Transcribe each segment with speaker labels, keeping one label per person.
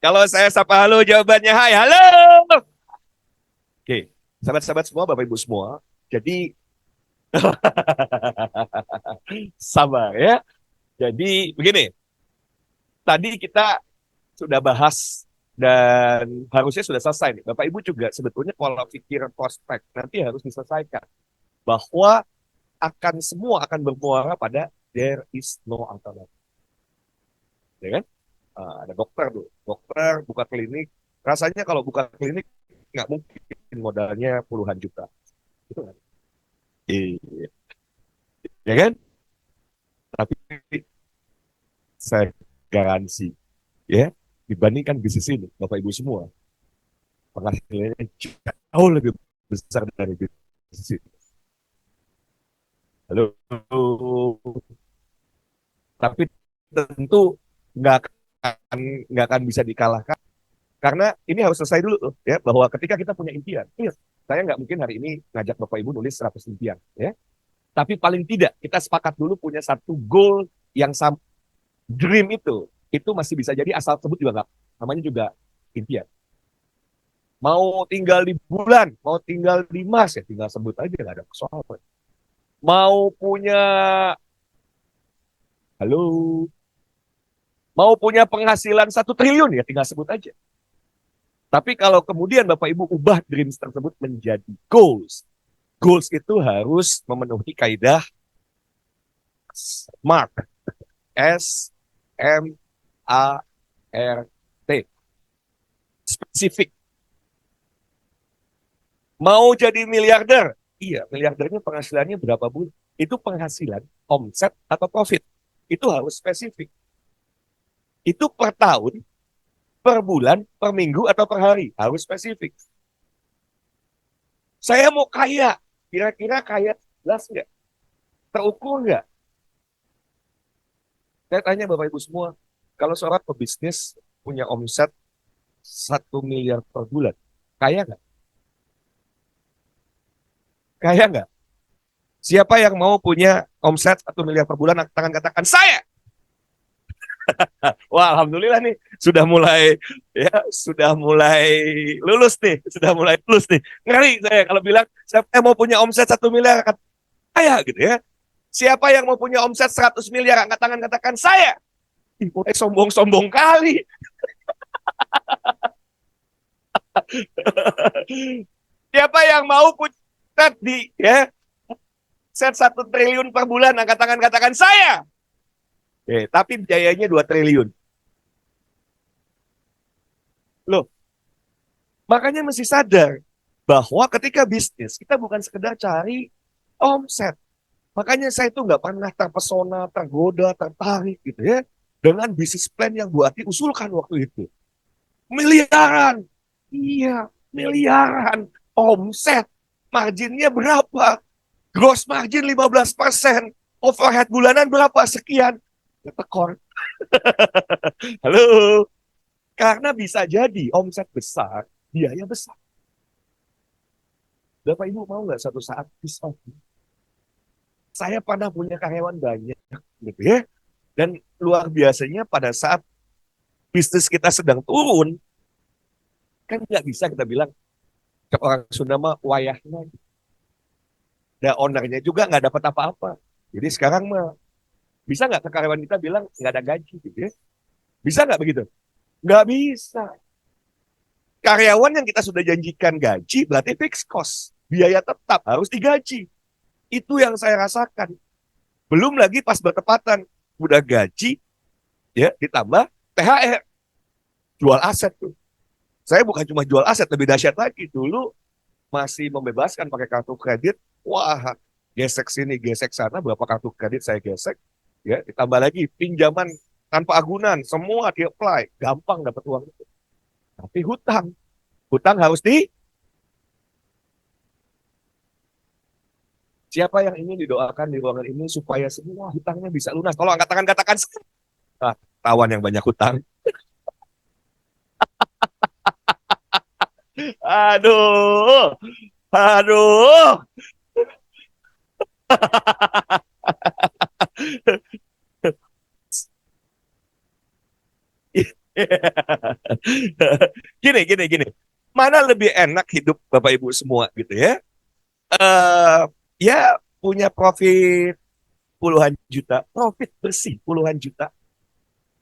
Speaker 1: Kalau saya sapa halo, jawabannya hai, halo. Oke, sahabat-sahabat semua, Bapak Ibu semua. Jadi, sabar ya. Jadi, begini. Tadi kita sudah bahas dan harusnya sudah selesai nih. Bapak Ibu juga sebetulnya pola pikir prospek nanti harus diselesaikan. Bahwa semua akan bermuara pada there is no alternative. Ya kan? Ada dokter tuh. Dokter buka klinik. Rasanya kalau buka klinik nggak mungkin modalnya puluhan juta. Itu kan? Iya. Ya kan? Tapi saya garansi ya dibandingkan bisnis ini Bapak Ibu semua penghasilannya jauh lebih besar dari bisnis ini. Halo, tapi tentu nggak akan nggak akan bisa dikalahkan karena ini harus selesai dulu tuh, ya bahwa ketika kita punya impian, ingat, saya nggak mungkin hari ini ngajak Bapak Ibu nulis 100 impian, ya. Tapi paling tidak kita sepakat dulu punya satu goal yang sama, dream itu masih bisa jadi asal sebut juga nggak, namanya juga impian. Mau tinggal di bulan, mau tinggal di Mars ya tinggal sebut aja nggak ada persoalan. Mau punya, halo, mau punya penghasilan 1 triliun ya tinggal sebut aja. Tapi kalau kemudian Bapak Ibu ubah dreams tersebut menjadi goals, goals itu harus memenuhi kaidah SMART, SMART, spesifik. Mau jadi miliarder, iya miliardernya penghasilannya berapa bulan? Itu penghasilan, omset atau profit, itu harus spesifik. Itu per tahun, per bulan, per minggu atau per hari, harus spesifik. Saya mau kaya, kira-kira kaya jelas nggak? Terukur nggak? Saya tanya Bapak Ibu semua, kalau seorang pebisnis punya omset 1 miliar per bulan, kaya nggak? Kaya nggak? Siapa yang mau punya omset 1 miliar per bulan? Tangan katakan saya. Wah, alhamdulillah nih sudah mulai ya sudah mulai lulus nih, sudah mulai lulus nih. Ngeri saya kalau bilang siapa yang mau punya omset 1 miliar kaya gitu ya. Siapa yang mau punya omset 100 miliar angkat tangan katakan saya. Mulai sombong-sombong kali. Siapa yang mau punya set di ya set 1 triliun per bulan angkat tangan katakan saya. Tapi biayanya 2 triliun. Loh, makanya mesti sadar bahwa ketika bisnis kita bukan sekedar cari omset. Makanya saya tuh nggak pernah terpesona, tergoda, tertarik gitu ya dengan bisnis plan yang Bu Ati usulkan waktu itu. Miliaran, iya miliaran omset, marginnya berapa? Gross margin 15%, overhead bulanan berapa? Sekian. Ya, tekor. Halo, karena bisa jadi omset besar, biaya besar. Bapak Ibu mau nggak satu saat bisa? Saya pernah punya karyawan banyak, gitu ya. Dan luar biasanya pada saat bisnis kita sedang turun, kan nggak bisa kita bilang ke orang Sunda mah wayahnya. Dan ownernya juga nggak dapat apa-apa. Jadi sekarang mah bisa nggak ke karyawan kita bilang nggak ada gaji gitu ya? Bisa nggak begitu? Nggak bisa. Karyawan yang kita sudah janjikan gaji berarti fixed cost. Biaya tetap harus digaji. Itu yang saya rasakan. Belum lagi pas bertepatan udah gaji ya ditambah THR, jual aset tuh. Saya bukan cuma jual aset, lebih dahsyat lagi. Dulu masih membebaskan pakai kartu kredit. Wah, gesek sini, gesek sana, berapa kartu kredit saya gesek. Ya, ditambah lagi pinjaman tanpa agunan, semua di apply, gampang dapat uang itu. Tapi hutang, hutang harus di siapa yang ingin didoakan di ruangan ini supaya semua hutangnya bisa lunas. Kalau angkat tangan katakan, ah, tawan yang banyak hutang. Aduh, aduh. Gini. Mana lebih enak hidup Bapak Ibu semua gitu ya? eh Ya punya profit puluhan juta, profit bersih puluhan juta,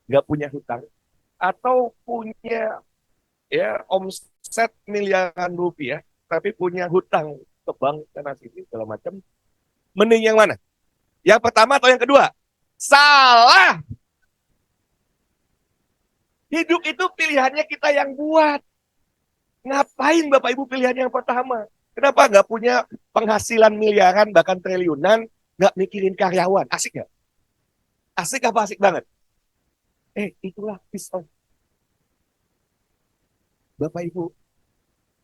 Speaker 1: nggak punya hutang, atau punya ya omset miliaran rupiah, tapi punya hutang ke bank sana sini segala macam. Mending yang mana? Yang pertama atau yang kedua? Salah. Hidup itu pilihannya kita yang buat. Ngapain Bapak Ibu pilihan yang pertama? Kenapa nggak punya penghasilan miliaran bahkan triliunan, nggak mikirin karyawan? Asik nggak? Asik apa asik banget? Itulah peace of Bapak Ibu.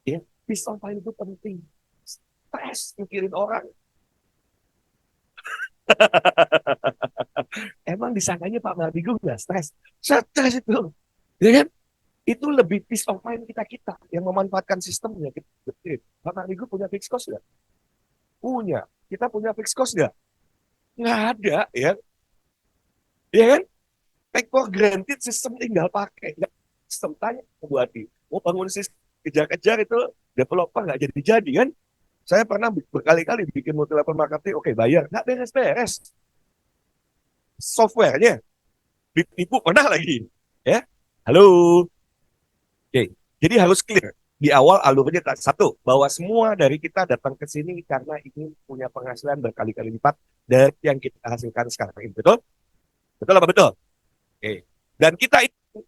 Speaker 1: Ya, peace of mind itu penting. Stres mikirin orang. Emang disangkanya Pak Mardigu nggak stres? Stres itu. Ya kan? Itu lebih peace of mind kita yang memanfaatkan sistemnya. Pak Mardigu punya fixed cost nggak? Punya. Kita punya fixed cost nggak? Nggak ada, ya. Ya kan? Take for granted sistem tinggal pakai. Nggak, sistem tanya buat mau bangun sistem kejar-kejar itu developer nggak jadi-jadi kan? Saya pernah berkali-kali bikin multi level marketing, oke bayar, nggak beres-beres. Softwarenya ditipu pernah lagi, ya. Halo, oke. Jadi harus clear di awal alurnya satu, bahwa semua dari kita datang ke sini karena ingin punya penghasilan berkali-kali lipat dari yang kita hasilkan sekarang ini, betul? Betul apa betul? Oke. Dan kita itu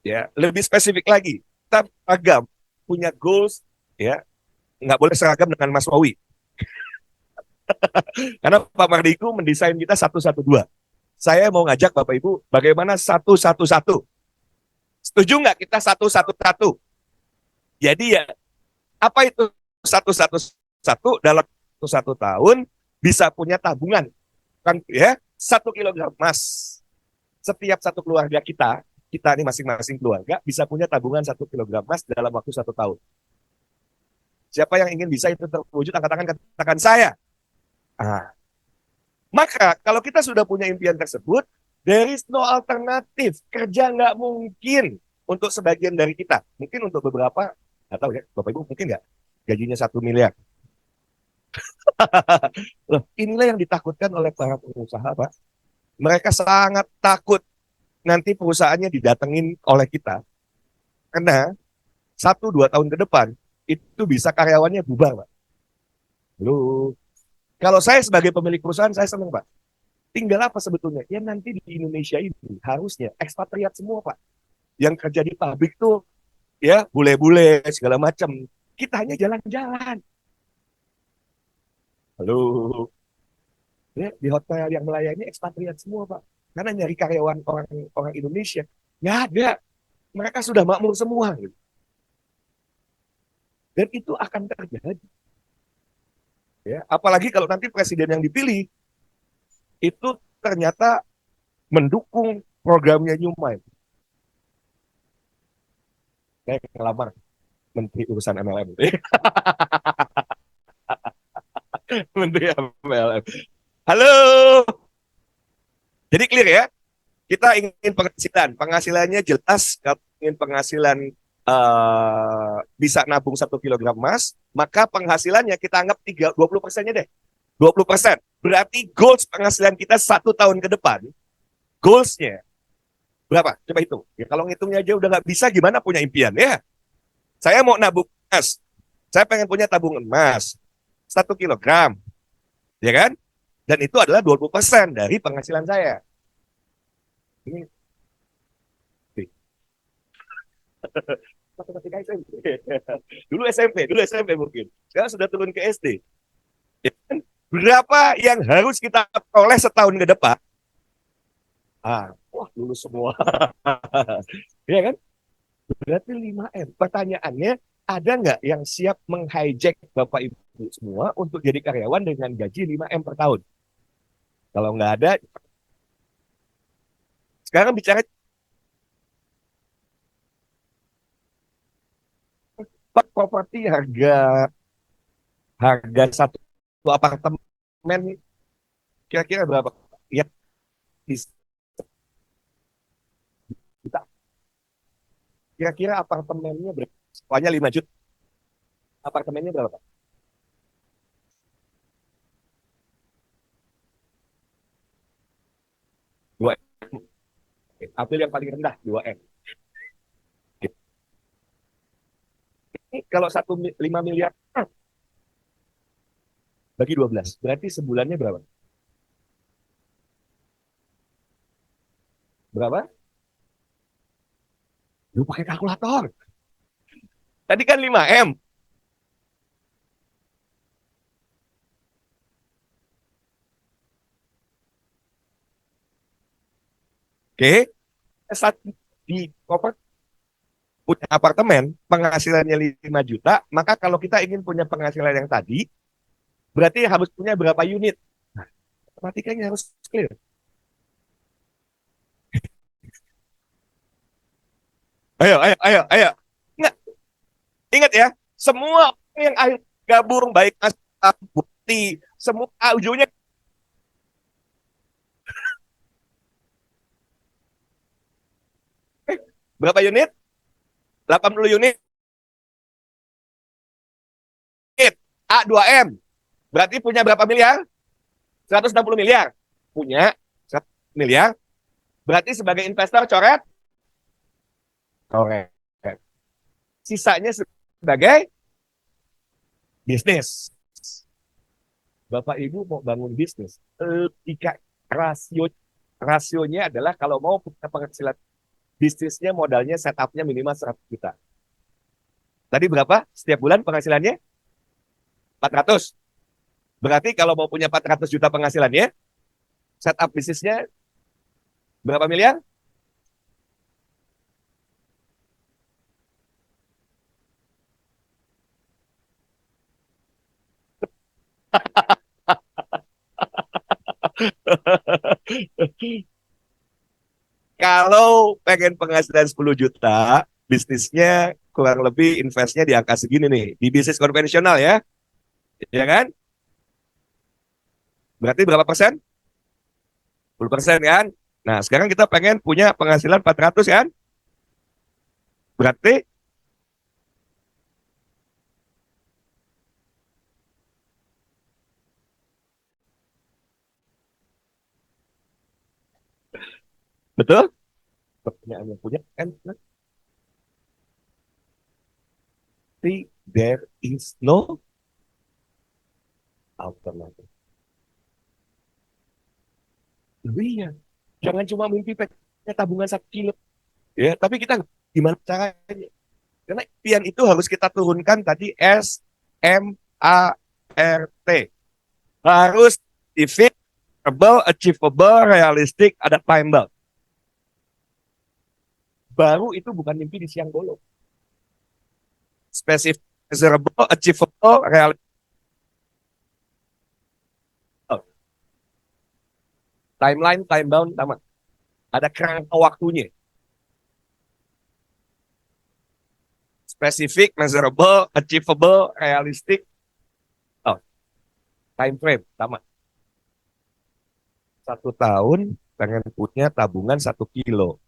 Speaker 1: ya lebih spesifik lagi, kita agam punya goals, ya, nggak boleh seragam dengan Mas Wawi. Karena Pak Mardiku mendesain kita 112. Saya mau ngajak Bapak Ibu bagaimana 111. Setuju nggak kita 111? Jadi ya, apa itu 111? Dalam satu tahun bisa punya tabungan, kan ya, 1 kilogram emas. Setiap satu keluarga kita ini masing-masing keluarga bisa punya tabungan 1 kilogram emas dalam waktu 1 tahun. Siapa yang ingin bisa itu terwujud, angkat tangan, katakan saya. Ah, maka kalau kita sudah punya impian tersebut, there is no alternatif. Kerja nggak mungkin untuk sebagian dari kita. Mungkin untuk beberapa, nggak tahu ya, Bapak Ibu mungkin nggak gajinya 1 miliar. Loh, inilah yang ditakutkan oleh para pengusaha, Pak. Mereka sangat takut nanti perusahaannya didatengin oleh kita. Karena 1-2 tahun ke depan, itu bisa karyawannya bubar, Pak. Loh, kalau saya sebagai pemilik perusahaan, saya senang, Pak. Tinggal apa sebetulnya? Ya nanti di Indonesia ini harusnya ekspatriat semua, Pak. Yang kerja di pabrik tuh ya bule-bule segala macam. Kita hanya jalan-jalan. Halo. Ya, di hotel yang melayani ekspatriat semua, Pak. Karena nyari karyawan orang Indonesia nggak ada. Mereka sudah makmur semua. Gitu. Dan itu akan terjadi. Ya, apalagi kalau nanti presiden yang dipilih itu ternyata mendukung programnya New Mind. Kayak ngelamar Menteri Urusan MLM. Menteri MLM. Halo. Jadi clear ya. Kita ingin penghasilan. Penghasilannya jelas. Kalau ingin penghasilan bisa nabung 1 kilogram emas, maka penghasilannya kita anggap 20%-nya deh. 20%. Berarti goals penghasilan kita 1 tahun ke depan, goalsnya berapa? Coba hitung. Ya, kalau ngitungnya aja udah nggak bisa, gimana punya impian ya? Saya mau nabung emas. Saya pengen punya tabungan emas 1 kilogram. Ya kan? Dan itu adalah 20% dari penghasilan saya. Ini matematika SMP. Dulu SMP mungkin. Sekarang sudah turun ke SD. Ya kan? Berapa yang harus kita oleh setahun ke depan? Wah, lulus semua. Ya kan? Berarti 5M. Pertanyaannya, ada nggak yang siap menghijack Bapak Ibu semua untuk jadi karyawan dengan gaji 5M per tahun? Kalau nggak ada, sekarang bicara properti harga harga satu apartemen kira-kira berapa? Ya, bisa. Kira-kira apartemennya berapa? Semuanya 5 juta. Apartemennya berapa? 2M. Ambil yang paling rendah, 2M. Ini kalau 5 miliar bagi 12, berarti sebulannya berapa? Berapa? Lu pakai kalkulator. Tadi kan 5M. Oke. Saat di punya apartemen, penghasilannya 5 juta, maka kalau kita ingin punya penghasilan yang tadi, berarti harus punya berapa unit? Nah, matematikanya harus clear. Ayo, ayo, ayo, ayo. Ingat, ingat ya, semua yang akhir gabung, baik asal, bukti, semua ujungnya berapa unit? 80 unit. A2M. Berarti punya berapa miliar? 160 miliar. Punya 100 miliar. Berarti sebagai investor coret? Coret. Sisanya sebagai bisnis. Bapak Ibu mau bangun bisnis. Jika rasionya adalah kalau mau punya penghasilan bisnisnya modalnya setupnya minimal 100 juta. Tadi berapa setiap bulan penghasilannya? 400. Berarti kalau mau punya 400 juta penghasilannya, setup bisnisnya berapa miliar? Kalau pengen penghasilan 10 juta, bisnisnya kurang lebih investnya di angka segini nih. Di bisnis konvensional ya, ya kan? Berarti berapa persen? 10% kan? Nah, sekarang kita pengen punya penghasilan 400 kan? Berarti, betul? Pertanyaannya punya kan? Berarti there is no alternative. Iya, jangan cuma mimpi pengen tabungan 1 kilo. Ya, tapi kita gimana caranya? Karena impian itu harus kita turunkan tadi SMART. Harus achievable, achievable, realistic, ada time bound. Baru itu bukan mimpi di siang bolong. Specific, measurable, achievable, realistic. Timeline, time bound, sama. Ada kerangka waktunya. Specific, measurable, achievable, realistic. Oh, time frame, sama. 1 tahun pengen punya tabungan 1 kilo.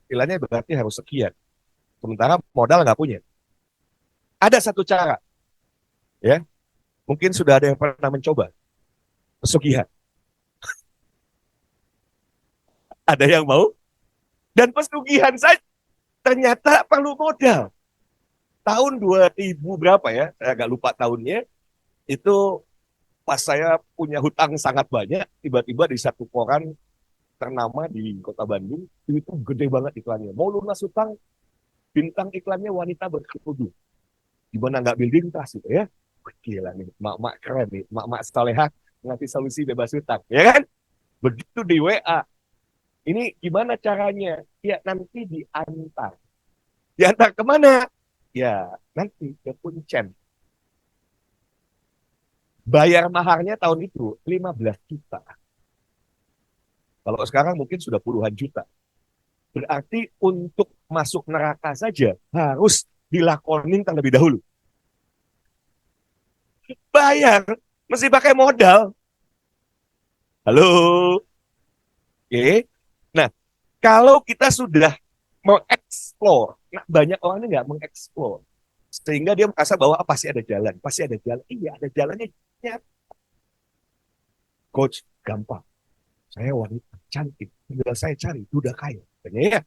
Speaker 1: Istilahnya berarti harus sekian. Sementara modal nggak punya. Ada satu cara, ya. Mungkin sudah ada yang pernah mencoba. Pesugihan. Ada yang mau? Dan pesugihan saja ternyata perlu modal. Tahun 2000 berapa ya? Saya agak lupa tahunnya. Itu pas saya punya hutang sangat banyak, tiba-tiba di satu koran ternama di Kota Bandung, itu gede banget iklannya. Mau lunas hutang, bintang iklannya wanita berkerudung. Gimana nggak building trust gitu ya? Gila nih, mak-mak keren nih, mak-mak soleha ngasih solusi bebas hutang, ya kan? Begitu di WA, ini gimana caranya? Ya nanti diantar. Diantar kemana? Ya nanti ke Kuncen. Bayar maharnya tahun itu 15 juta. Kalau sekarang mungkin sudah puluhan juta. Berarti untuk masuk neraka saja harus dilakonin terlebih dahulu. Bayar, mesti pakai modal. Halo? Oke. Nah, Kalau kita sudah mengeksplor, nah banyak orang ini nggak mengeksplor, sehingga dia merasa bahwa pasti ada jalan, pasti ada jalan. Iya, ada jalannya. Coach, gampang. Saya wanita cantik, tinggal saya cari duda kaya. Ya,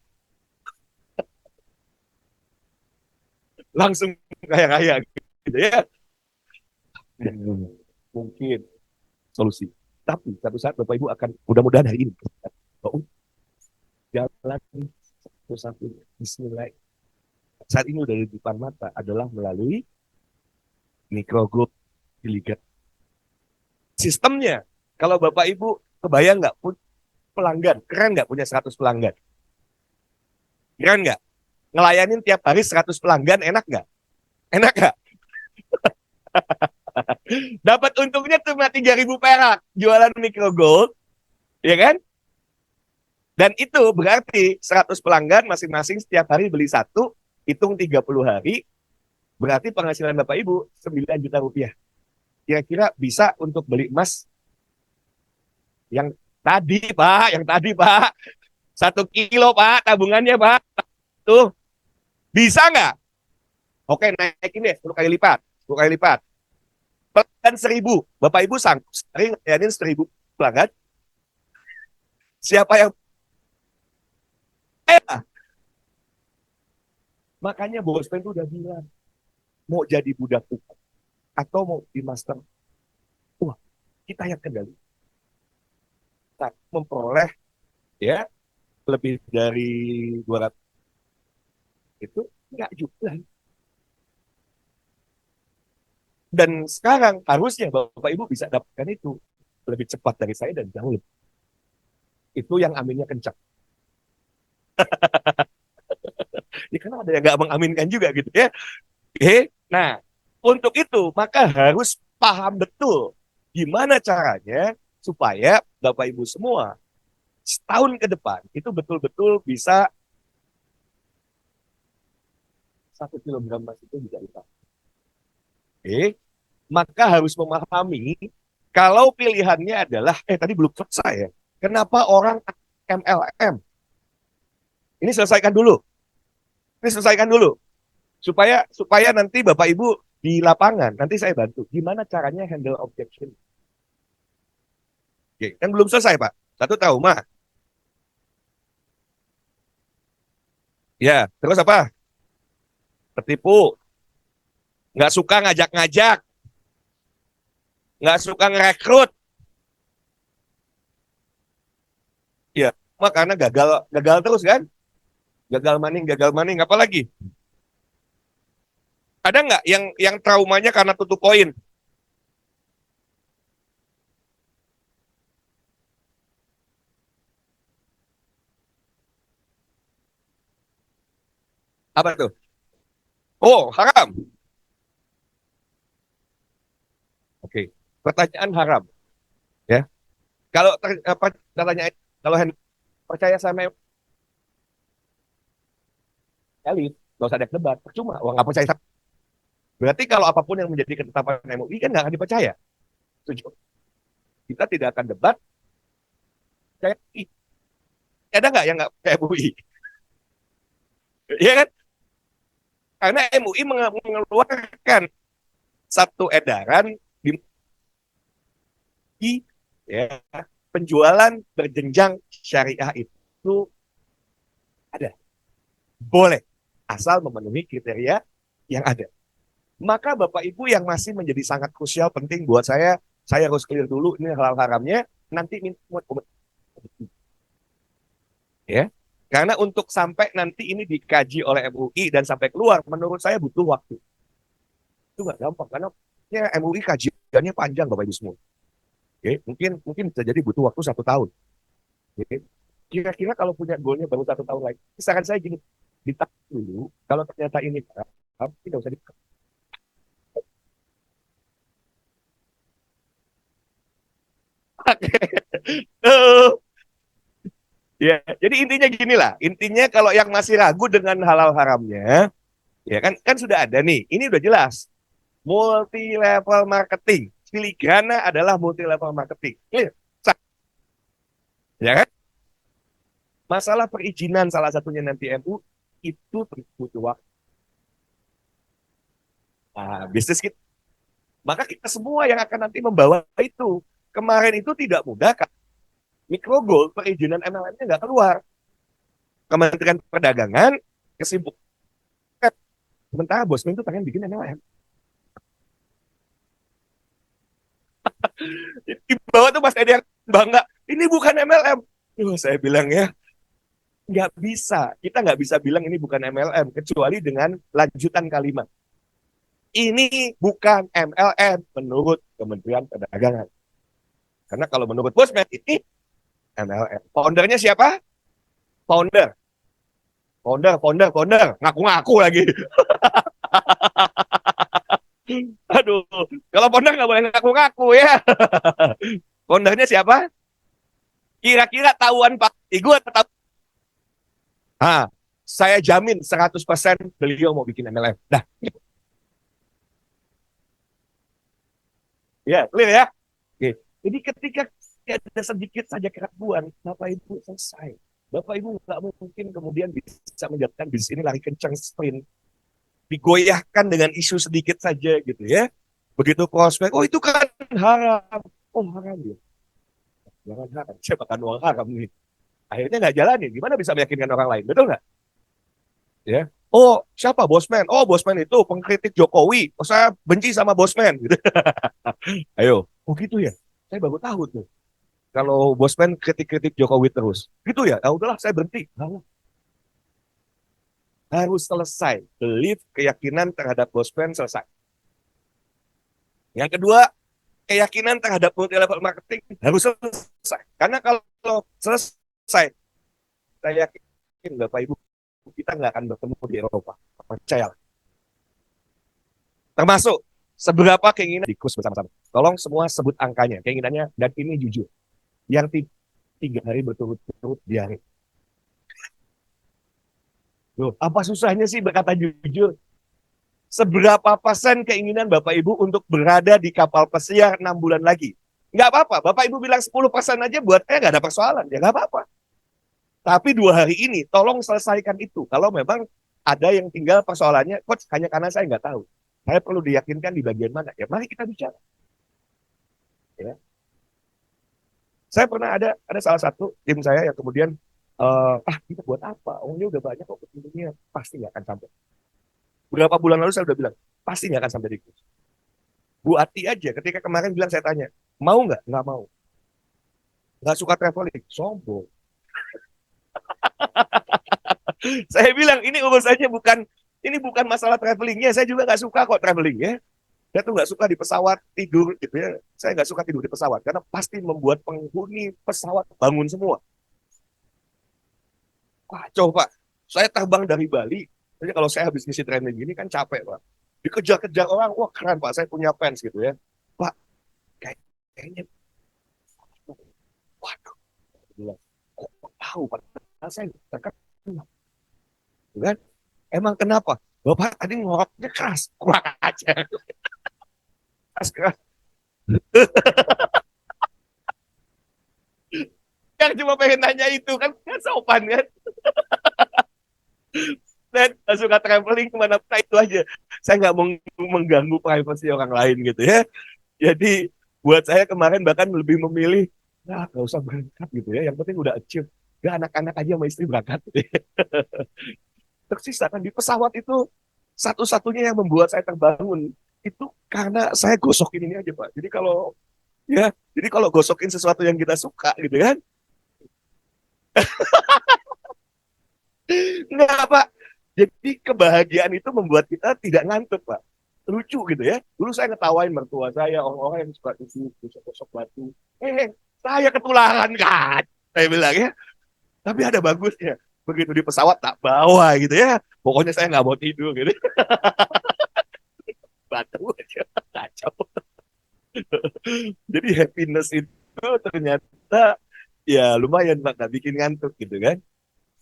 Speaker 1: langsung kaya-kaya gitu ya. Mungkin solusi. Tapi satu saat Bapak Ibu akan, mudah-mudahan hari ini, oh, jalan satu-satunya, Bismillah. Saat ini udah di depan mata adalah melalui mikrogroup di Liga. Sistemnya, kalau Bapak Ibu kebayang nggak pelanggan, keren nggak punya 100 pelanggan? Keren nggak? Ngelayanin tiap hari 100 pelanggan, enak nggak? Enak nggak? Dapat untungnya cuma 3.000 perak jualan micro gold, ya kan? Dan itu berarti 100 pelanggan masing-masing setiap hari beli satu, hitung 30 hari, berarti penghasilan Bapak Ibu 9 juta rupiah. Kira-kira bisa untuk beli emas yang tadi, Pak, yang tadi, Pak. 1 kilo, Pak, tabungannya, Pak. Tuh, bisa nggak? Oke, naikin deh, 10 kali lipat. 10 kali lipat. Pelanggan 1.000. Bapak Ibu sanggup sering ngelayanin 1.000 pelanggan. Siapa yang makanya Bosman itu udah bilang, mau jadi budak hukum atau mau di master, wah, kita yang kendali. Kita memperoleh ya lebih dari 200 itu nggak juga. Dan sekarang harusnya Bapak Ibu bisa dapatkan itu lebih cepat dari saya dan jauh lebih. Itu yang aminnya kencang. Ya karena ada yang nggak mengaminkan juga gitu ya. Oke. Nah, untuk itu maka harus paham betul gimana caranya supaya Bapak Ibu semua setahun ke depan itu betul-betul bisa 1 kilogram emas itu bisa lipat. Oke. Maka harus memahami kalau pilihannya adalah tadi belum selesai ya. Kenapa orang MLM? Ini selesaikan dulu. Ini selesaikan dulu supaya supaya nanti Bapak Ibu di lapangan nanti saya bantu gimana caranya handle objection. Oke, kan belum selesai Pak. Satu trauma. Ya, terus apa? Tertipu, nggak suka ngajak-ngajak, nggak suka ngerekrut. Ya, karena gagal gagal terus kan? Gagal maning, apa lagi? Ada nggak yang traumanya karena tutup poin? Apa tuh? Oh, haram. Oke, pertanyaan haram. Ya, kalau apa katanya kalau percaya sama elit, nggak usah ada debat, percuma. Wah nggak percaya. Berarti kalau apapun yang menjadi ketetapan MUI kan nggak akan dipercaya. Setuju? Kita tidak akan debat. Percaya, ada nggak yang nggak percaya MUI? Iya kan? Karena MUI mengeluarkan satu edaran di ya, penjualan berjenjang syariah itu ada, boleh, asal memenuhi kriteria yang ada. Maka Bapak Ibu yang masih menjadi sangat krusial penting buat saya harus clear dulu ini halal haramnya, nanti minta ya. Karena untuk sampai nanti ini dikaji oleh MUI dan sampai keluar, menurut saya butuh waktu. Itu nggak gampang karena ya, MUI kajiannya panjang Bapak Ibu semua. Oke, mungkin mungkin bisa jadi butuh waktu 1 tahun. Oke. Kira-kira kalau punya goalnya baru 1 tahun lagi, misalkan saya gini, ditak dulu, kalau ternyata ini tidak usah ditak. Ya, jadi intinya gini lah. Intinya kalau yang masih ragu dengan halal haramnya, ya kan kan sudah ada nih. Ini udah jelas. Multi level marketing. Filigrana adalah multi level marketing. Clear. Sah. Ya kan? Masalah perizinan salah satunya nanti MU itu butuh waktu. Nah, bisnis kita, maka kita semua yang akan nanti membawa itu. Kemarin itu tidak mudah, Kak. Mikrogol perizinan MLM-nya nggak keluar. Kementerian Perdagangan kesibuk. Sementara Bosman itu pengen bikin MLM. Di bawah tuh Mas Edi yang bangga, ini bukan MLM. Saya bilang ya, nggak bisa. Kita nggak bisa bilang ini bukan MLM, kecuali dengan lanjutan kalimat. Ini bukan MLM menurut Kementerian Perdagangan. Karena kalau menurut Bosman, ini MLM. Foundernya siapa? Founder. Founder. Ngaku-ngaku lagi. Aduh, kalau founder nggak boleh ngaku-ngaku ya. Foundernya siapa? Kira-kira tahuan Pak Igu tetap. Saya jamin 100% beliau mau bikin MLM. Dah. Ya, clear ya? Oke. Jadi ketika ada sedikit saja keraguan, Bapak Ibu selesai. Bapak Ibu nggak mungkin kemudian bisa menjadikan bisnis ini lari kencang sprint. Digoyahkan dengan isu sedikit saja gitu ya. Begitu prospek, oh itu kan haram. Oh haram ya. Jangan haram. Saya makan uang haram nih. Akhirnya nggak jalan ya. Gimana bisa meyakinkan orang lain? Betul nggak? Ya. Oh, siapa Bosman? Oh, Bosman itu pengkritik Jokowi. Oh, saya benci sama Bosman. Gitu. Ayo. Oh gitu ya. Saya baru tahu tuh. Kalau Bosman kritik-kritik Jokowi terus. Gitu ya. Ah, udahlah, saya berhenti. Nah, harus selesai. Belief, keyakinan terhadap Bosman selesai. Yang kedua, keyakinan terhadap multi level marketing harus selesai. Karena kalau selesai, saya yakin Bapak Ibu, kita nggak akan bertemu di Eropa. Percaya. Termasuk seberapa keinginan dikus bersama-sama. Tolong semua sebut angkanya, keinginannya, dan ini jujur. Yang 3 hari berturut-turut diare. Loh, apa susahnya sih berkata jujur? Seberapa persen keinginan Bapak Ibu untuk berada di kapal pesiar 6 bulan lagi? Nggak apa-apa. Bapak Ibu bilang 10% aja buat saya nggak ada persoalan. Ya nggak apa-apa. Tapi 2 hari ini, tolong selesaikan itu. Kalau memang ada yang tinggal persoalannya, coach, hanya karena saya nggak tahu. Saya perlu diyakinkan di bagian mana. Ya mari kita bicara. Ya. Saya pernah ada salah satu tim saya yang kemudian, kita buat apa? Oh, ini udah banyak kok ketemunya. Pasti nggak akan sampai. Berapa bulan lalu saya udah bilang, pasti nggak akan sampai di kursi. Bu Ati aja ketika kemarin bilang saya tanya, mau nggak? Nggak mau. Nggak suka traveling. Sombong. Saya bilang, ini bukan masalah travelingnya. Saya juga nggak suka kok traveling ya. Saya tuh nggak suka di pesawat tidur gitu ya. Saya nggak suka tidur di pesawat karena pasti membuat penghuni pesawat bangun semua. Wah, coba saya terbang dari Bali. Jadi kalau saya habis ngisi training gini kan capek Pak. Dikejar-kejar orang, wah keren Pak, saya punya fans gitu ya. Pak, kayaknya, waduh, kok tahu Pak? Saya terkenal, kan? Emang kenapa? Bapak tadi ngoroknya keras, kurang aja. Keras, keras. Yang cuma pengen nanya itu kan sopan kan. Dan suka traveling kemana-mana itu aja. Saya nggak mau mengganggu privasi orang lain gitu ya. Jadi buat saya kemarin bahkan lebih memilih, nah nggak usah berangkat gitu ya. Yang penting udah achieve. Gak anak-anak aja sama istri berangkat. Tersisa kan di pesawat itu satu-satunya yang membuat saya terbangun itu karena saya gosokin ini aja Pak. Jadi kalau gosokin sesuatu yang kita suka gitu kan, enggak Pak. Jadi kebahagiaan itu membuat kita tidak ngantuk Pak. Lucu gitu ya. Dulu saya ngetawain mertua saya, orang-orang yang suka gosok-gosok batu. Saya ketularan kan. Saya bilang ya. Tapi ada bagusnya. Begitu di pesawat tak bawa gitu ya. Pokoknya saya nggak mau tidur gitu. Batu aja. Kacau. Jadi happiness itu ternyata ya lumayan Pak. Nggak bikin ngantuk gitu kan.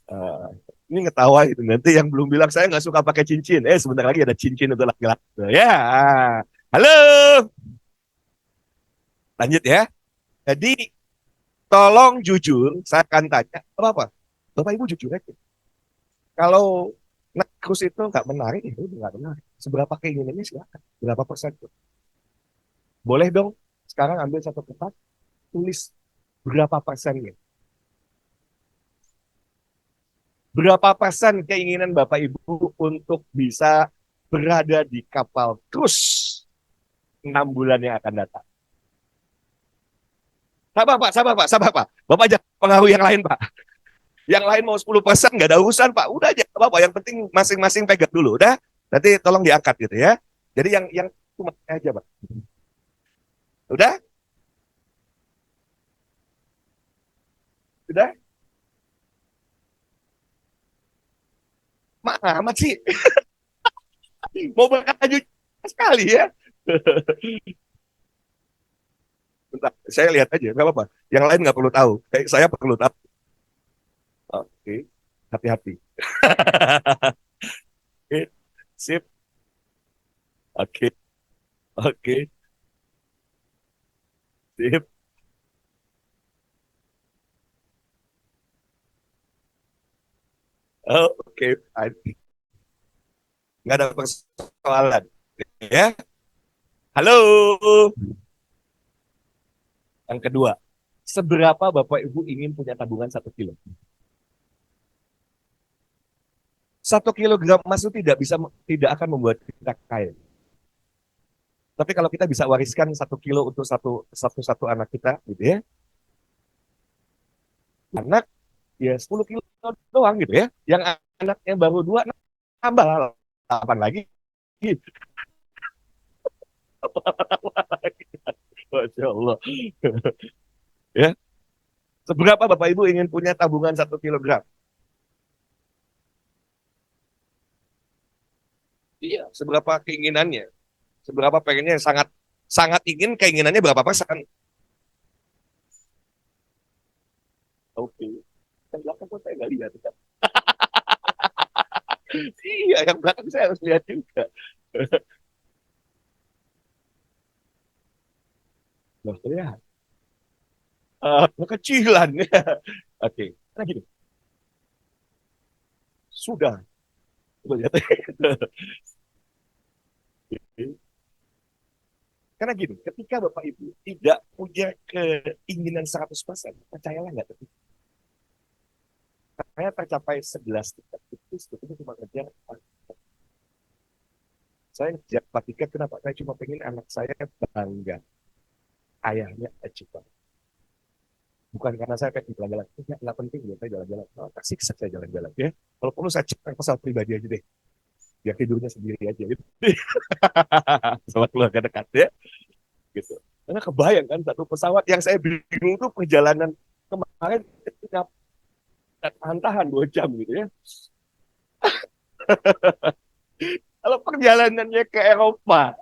Speaker 1: Uh, ini ngetawa itu nanti yang belum bilang saya nggak suka pakai cincin. Sebentar lagi ada cincin untuk laki-laki. Ya, halo. Lanjut ya. Jadi tolong jujur, saya akan tanya apa apa. Bapak Ibu jujur aja. Kalau nekus itu nggak menarik, itu nggak menarik. Seberapa keinginannya silakan. Berapa persen tuh? Boleh dong. Sekarang ambil satu kertas, tulis berapa persennya. Berapa persen keinginan Bapak Ibu untuk bisa berada di kapal terus 6 bulan yang akan datang. Sabar Pak, sabar Pak, sabar Pak. Bapak jangan pengaruh yang lain Pak. Yang lain mau 10% nggak ada urusan Pak. Udah aja Bapak, yang penting masing-masing pegang dulu. Udah, nanti tolong diangkat gitu ya. Jadi yang cuma aja Pak. Udah, udah. Mak amat sih. Mau berkaju sekali ya. Bentar, saya lihat aja, nggak apa-apa. Yang lain nggak perlu tahu. Saya perlu tahu. Oke, hati-hati. Oke, sip. Oke, oke, sip. Oke, fine. Nggak ada persoalan. Ya, halo. Yang kedua, seberapa Bapak Ibu ingin punya tabungan 1 kilo? 1 kilogram emas itu tidak akan membuat kita kaya. Tapi kalau kita bisa wariskan 1 kilo untuk satu anak kita, gitu ya, anak ya 10 kilo doang gitu ya. Yang anaknya baru 2, tambah 8 lagi. Masya Allah. Ya, seberapa Bapak Ibu ingin punya tabungan 1 kilogram? Iya, seberapa keinginannya? Seberapa pengennya, sangat sangat ingin, keinginannya berapa persen? Oke. Yang belakang kok saya nggak lihat. Iya, yang belakang saya harus lihat juga. Loh, ya. Kekecilan. Oke. Karena gini, sudah. Coba lihat. Karena gini, ketika Bapak Ibu tidak punya keinginan 100%, percayalah nggak, saya tercapai 11 tingkat itu sebetulnya cuma ngejar. Saya ngejar 4 tiket, kenapa? Saya cuma pengen anak saya bangga. Ayahnya achieve banget. Bukan karena saya pengen jalan-jalan. Nggak penting ya saya jalan-jalan. Oh, tak siksa saya jalan-jalan ya. Kalau perlu saya cek pesawat pribadi aja deh. Biar tidurnya sendiri aja gitu. Sama keluarga dekat ya. Gitu. Karena kebayang kan satu pesawat yang saya bingung tuh perjalanan kemarin ketika tahan-tahan 2 jam gitu ya. Kalau perjalanannya ke Eropa,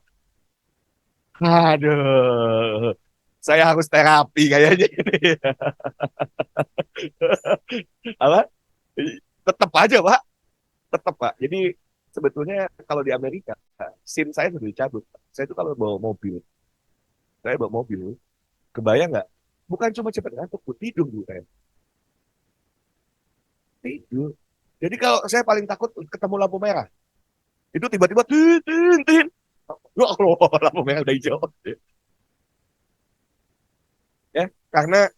Speaker 1: aduh, saya harus terapi kayaknya ini. Apa? Tetap aja, Pak. Tetap, Pak. Jadi sebetulnya kalau di Amerika, SIM saya sudah dicabut. Saya itu kalau bawa mobil, saya bawa mobil, kebayang nggak? Bukan cuma cepat ngantuk, tidur bu saya. Tidur. Jadi kalau saya paling takut ketemu lampu merah, itu tiba-tiba tin tin tin. Ya Allah, lampu merah udah hijau. Ya, karena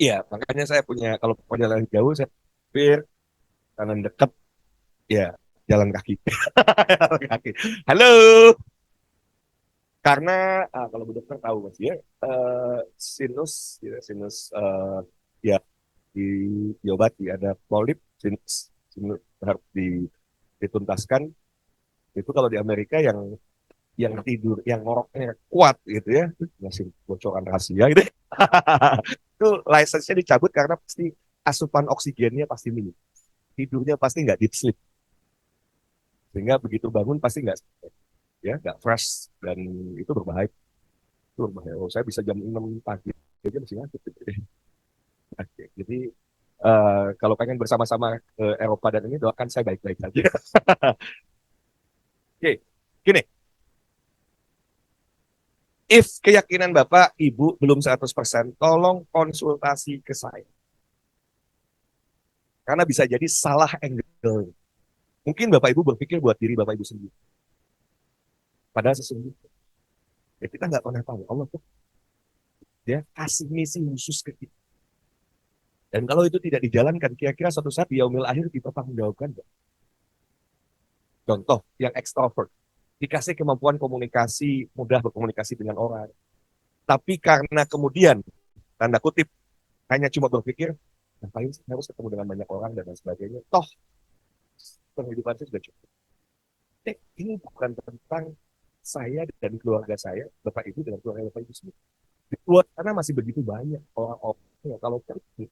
Speaker 1: iya, makanya saya punya kalau perjalanan jauh saya pikir kanan dekat ya jalan kaki. Jalan kaki. Halo, karena kalau Bu Dokter tahu Mas ya, sinus ya, sinus ya di diobati ada polip sinus, sinus harus dituntaskan. Itu kalau di Amerika yang tidur yang ngoroknya kuat gitu ya, ngasih bocoran rahasia gitu. Itu license-nya dicabut karena pasti asupan oksigennya pasti minim, tidurnya pasti nggak deep sleep, sehingga begitu bangun pasti nggak fresh, dan itu berbahaya. Itu berbahaya. Oh, saya bisa jam 6 pagi aja masih ngantuk gitu. Oke, jadi kalau pengen bersama-sama ke Eropa dan ini, doakan saya baik-baik saja. Oke, gini, if keyakinan Bapak Ibu belum 100%, tolong konsultasi ke saya. Karena bisa jadi salah angle. Mungkin Bapak Ibu berpikir buat diri Bapak Ibu sendiri. Padahal sesungguhnya ya kita nggak pernah tahu. Allah tuh dia kasih misi khusus ke kita. Dan kalau itu tidak dijalankan, kira-kira suatu saat di yaumil akhir dipertanggungjawabkan. Contoh yang extrovert, dikasih kemampuan komunikasi, mudah berkomunikasi dengan orang. Tapi karena kemudian, tanda kutip, hanya cuma berpikir, ngapain sih harus ketemu dengan banyak orang dan lain sebagainya. Toh, penghidupan saya sudah cukup. Ini bukan tentang saya dan keluarga saya, Bapak Ibu dengan keluarga Bapak Ibu sendiri. Di luar sana masih begitu banyak orang-orang yang kalau pergi,